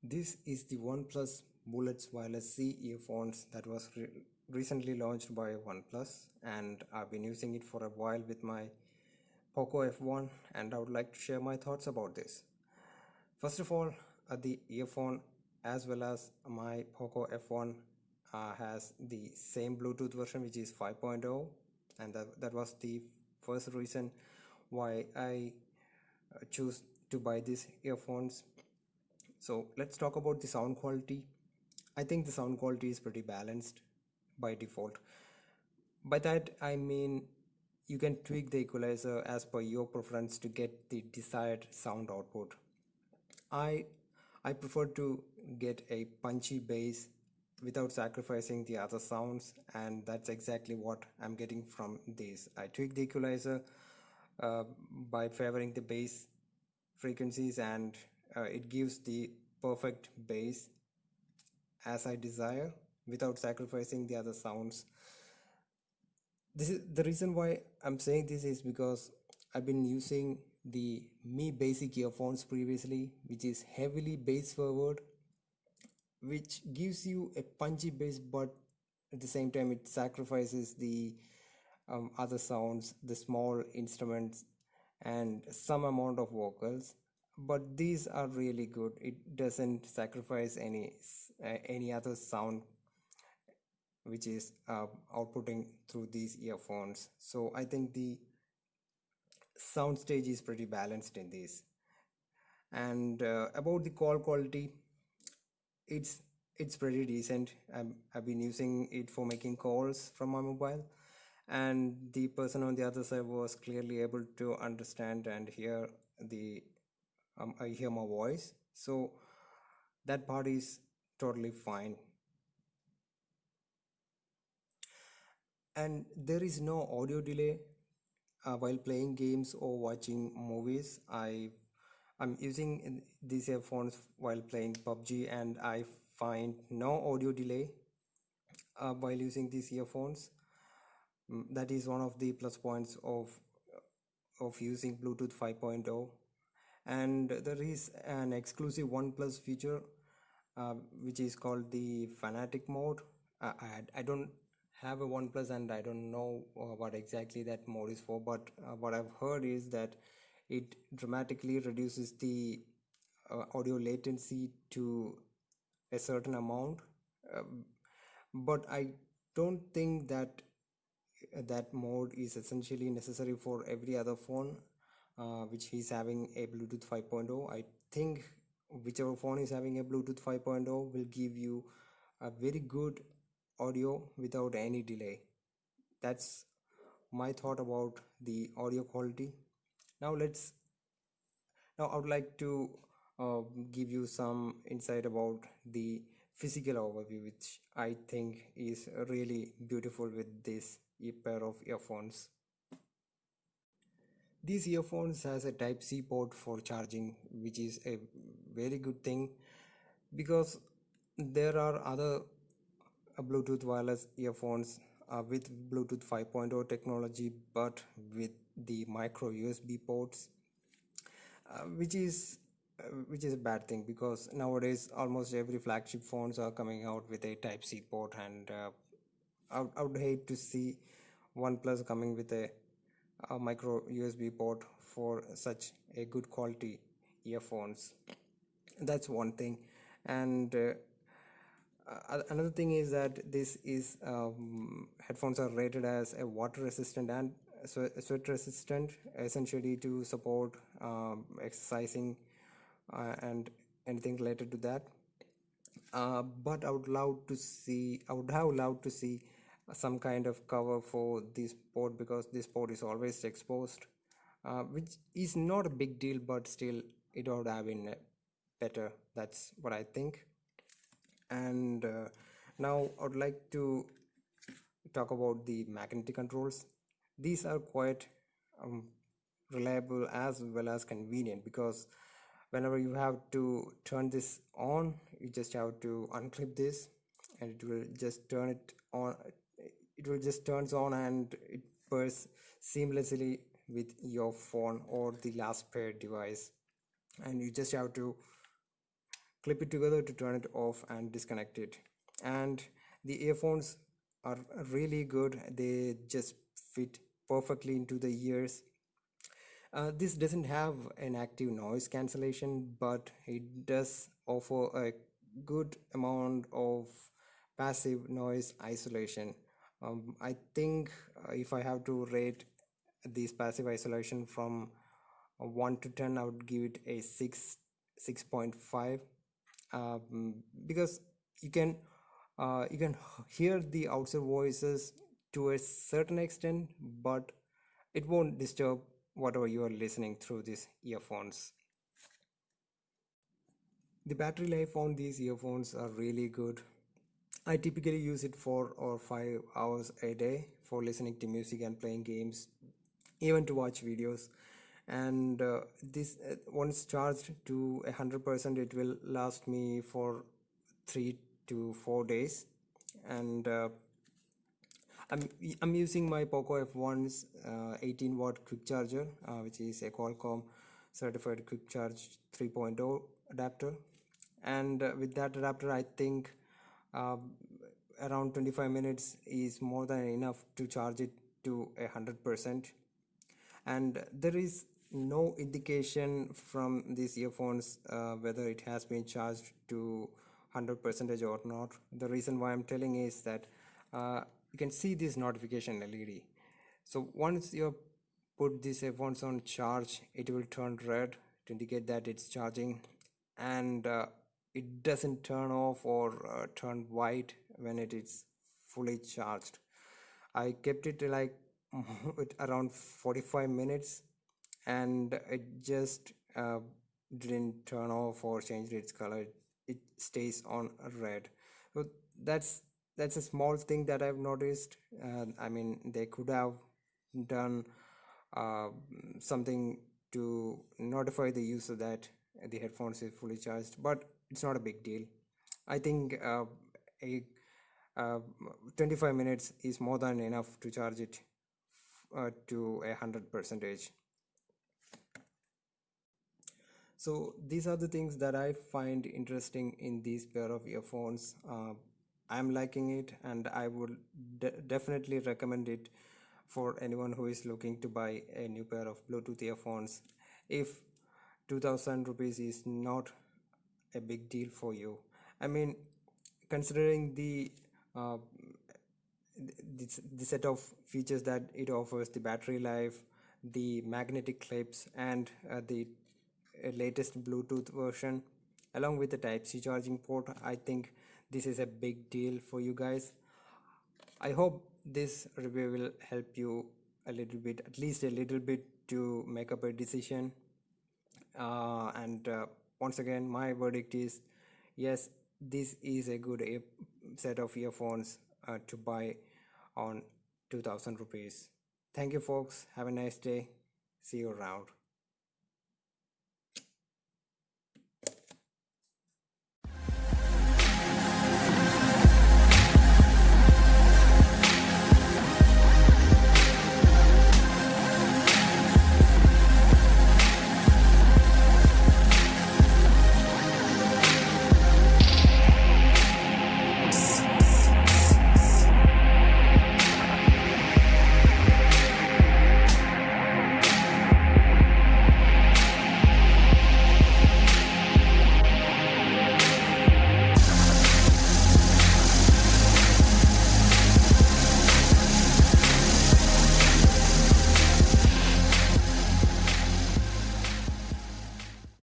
This is the OnePlus Bullets Wireless C earphones that was recently launched by OnePlus, and I've been using it for a while with my Poco F1, and I would like to share my thoughts about this. First of all, the earphone as well as my Poco F1 has the same Bluetooth version, which is 5.0, and that was the first reason why I choose to buy these earphones. So let's talk about the sound quality. I think the sound quality is pretty balanced by default. By that I mean you can tweak the equalizer as per your preference to get the desired sound output. I I prefer to get a punchy bass without sacrificing the other sounds, and that's exactly what I'm getting from this. I tweak the equalizer uh, by favoring the bass frequencies, and it gives the perfect bass as I desire without sacrificing the other sounds. This is the reason why I'm saying this is because I've been using the Mi Basic earphones previously, which is heavily bass forward, which gives you a punchy bass, but at the same time it sacrifices the other sounds, the small instruments, and some amount of vocals. But these are really good. It doesn't sacrifice any other sound which is outputting through these earphones. So I think the sound stage is pretty balanced in this. And about the call quality, it's it's pretty decent. I've been using it for making calls from my mobile, and the person on the other side was clearly able to understand and hear the I hear my voice. So that part is totally fine. And there is no audio delay while playing games or watching movies. I'm using these earphones while playing PUBG, and I find no audio delay while using these earphones. That is one of the plus points of using Bluetooth 5.0. And there is an exclusive OnePlus feature which is called the Fanatic mode. I don't have a OnePlus, and I don't know what exactly that mode is for, but what I've heard is that it dramatically reduces the audio latency to a certain amount. But I don't think that that mode is essentially necessary for every other phone which is having a Bluetooth 5.0. I think whichever phone is having a Bluetooth 5.0 will give you a very good audio without any delay. That's my thought about the audio quality. Now let's now I would like to uh, give you some insight about the physical overview, which I think is really beautiful with this pair of earphones. These earphones has a type C port for charging, which is a very good thing because there are other Bluetooth wireless earphones with Bluetooth 5.0 technology, but with the micro USB ports, which is a bad thing because nowadays almost every flagship phones are coming out with a type C port, and I would hate to see OnePlus coming with a micro USB port for such a good quality earphones. That's one thing. And another thing is that this is headphones are rated as a water resistant and sweat resistant, essentially to support exercising and anything related to that. But I would have loved to see some kind of cover for this port, because this port is always exposed, which is not a big deal, but still it would have been better. That's what I think. And now I would like to talk about the magnetic controls. These are quite um, reliable as well as convenient, because whenever you have to turn this on, you just have to unclip this and it will just turn it on. It will just turns on and it pairs seamlessly with your phone or the last pair device, and you just have to clip it together to turn it off and disconnect it. And the earphones are really good, they just fit perfectly into the ears. This doesn't have an active noise cancellation, but it does offer a good amount of passive noise isolation. I think if I have to rate this passive isolation from 1 to 10, I would give it a 6.5, because you can hear the outside voices to a certain extent, but it won't disturb whatever you are listening through these earphones. The battery life on these earphones are really good. I typically use it 4 or 5 hours a day for listening to music and playing games, even to watch videos. And this once charged to 100%, it will last me for 3 to 4 days. And I'm, I'm using my Poco F1's 18 watt quick charger, which is a Qualcomm certified quick charge 3.0 adapter. And with that adapter, I think uh, around 25 minutes is more than enough to charge it to 100%. And there is no indication from these earphones whether it has been charged to 100% or not. The reason why I'm telling is that you can see this notification LED. So once you put these earphones on charge, it will turn red to indicate that it's charging, and it doesn't turn off or turn white when it is fully charged. I kept it like around 45 minutes, and it just didn't turn off or change its color. It stays on red. So that's that's a small thing that I've noticed. I mean, they could have done uh, something to notify the user that the headphones is fully charged, but it's not a big deal. I think a uh, 25 minutes is more than enough to charge it to 100%. So these are the things that I find interesting in these pair of earphones. I'm liking it, and I would definitely recommend it for anyone who is looking to buy a new pair of Bluetooth earphones. If 2000 rupees is not a big deal for you, I mean, considering uh, the set of features that it offers, the battery life, the magnetic clips, and the latest Bluetooth version, along with the Type-C charging port, I think this is a big deal for you guys. I hope this review will help you a little bit, at least a little bit, to make up a decision. And once again, my verdict is yes, this is a good set of earphones to buy on 2000 rupees. Thank you, folks. Have a nice day. See you around.